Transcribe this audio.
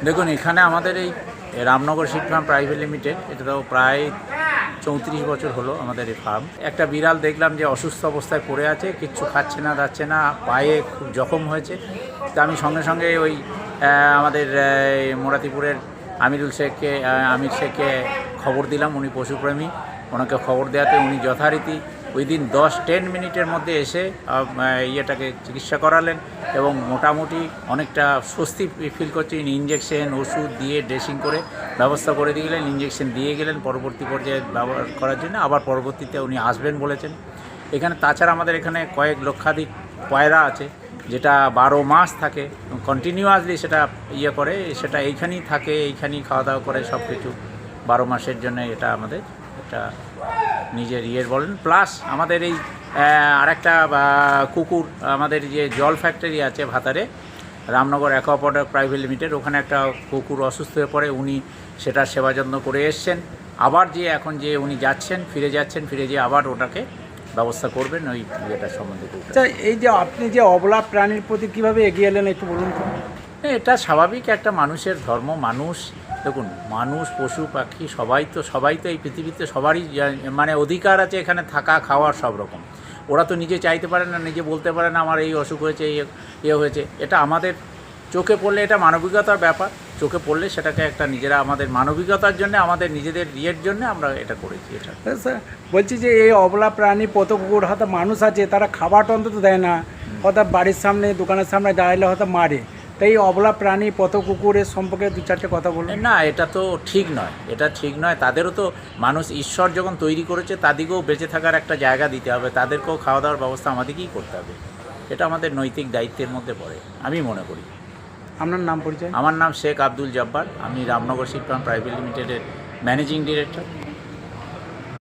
দেখুন, এখানে আমাদের এই Ramnagar sheet farm private limited, এটা তো প্রায় 34 বছর হলো আমাদের এই ফার্ম। একটা বিড়াল দেখলাম যে অসুস্থ অবস্থায় পড়ে আছে, কিচ্ছু খাচ্ছে না, দাচ্ছে না, পায়ে খুব জখম হয়েছে। তা আমি সঙ্গে সঙ্গে ওই আমাদের মোরাতিপুরের আমির শেখকে খবর দিলাম। উনি পশুপ্রেমী, ওনাকে খবর দেওয়াতে উনি যথারীতি উইদিন 10-10 মিনিটের মধ্যে এসে ইয়েটাকে চিকিৎসা করালেন এবং মোটামুটি অনেকটা স্বস্তি ফিল করছে। ইঞ্জেকশন ওষুধ দিয়ে ড্রেসিং করে ব্যবস্থা করে দিয়ে গেলেন, ইঞ্জেকশন দিয়ে গেলেন পরবর্তী পর্যায়ে ব্যবহার করার জন্য। আবার পরবর্তীতে উনি আসবেন বলেছেন এখানে। তাছাড়া আমাদের এখানে কয়েক লক্ষাধিক পায়রা আছে, যেটা 12 মাস থাকে কন্টিনিউয়াসলি, সেটা করে, সেটা এইখানেই থাকে, এইখানেই খাওয়া দাওয়া করে সব কিছু 12 মাসের জন্য। এটা আমাদের একটা নিজের বলেন। প্লাস আমাদের এই আরেকটা কুকুর, আমাদের যে জল ফ্যাক্টরি আছে ভাতারে, Ramnagar aqua product private limited, ওখানে একটা কুকুর অসুস্থ হয়ে পড়ে, উনি সেটার সেবা যত্ন করে এসছেন। আবার এখন উনি ফিরে যেয়ে আবার ওটাকে ব্যবস্থা করবেন ওই ইয়েটার সম্বন্ধে। আচ্ছা, এই যে আপনি যে অবলা প্রাণীর প্রতি কীভাবে এগিয়ে এলেন একটু বলুন তো। এটা স্বাভাবিক একটা মানুষের ধর্ম। মানুষ, দেখুন, মানুষ পশু পাখি সবাই তো এই পৃথিবীতে সবারই মানে অধিকার আছে এখানে থাকা, খাওয়ার, সব রকম। ওরা তো নিজে চাইতে পারে না, নিজে বলতে পারে না আমার এই অসুখ হয়েছে, ইয়ে হয়েছে। এটা আমাদের চোখে পড়লে এটা মানবিকতার ব্যাপার। চোখে পড়লে সেটাকে একটা নিজেরা আমাদের মানবিকতার জন্য, আমাদের নিজেদের জন্য আমরা এটা করেছি। এটা স্যার বলছি যে এই অবলা প্রাণী পত কুকুর হয়তো মানুষ আছে, তারা খাবারটা অন্তত দেয় না, হয়তো বাড়ির সামনে দোকানের সামনে দাঁড়ালে হয়তো মারে। তাই এই অবলা প্রাণী পত কুকুরের সম্পর্কে 2-4টে কথা বলুন। না, এটা তো ঠিক নয়, এটা ঠিক নয়। তাদেরও তো মানুষ, ঈশ্বর যখন তৈরি করেছে, তাদেরকেও বেঁচে থাকার একটা জায়গা দিতে হবে, তাদেরকেও খাওয়া দাওয়ার ব্যবস্থা আমাদেরকেই করতে হবে। এটা আমাদের নৈতিক দায়িত্বের মধ্যে পড়ে, আমি মনে করি। আপনার নাম পরিচয়? আমার নাম শেখ আব্দুল জব্বার, আমি রামনগর শিট ফার্ম প্রাইভেট লিমিটেডের ম্যানেজিং ডিরেক্টর।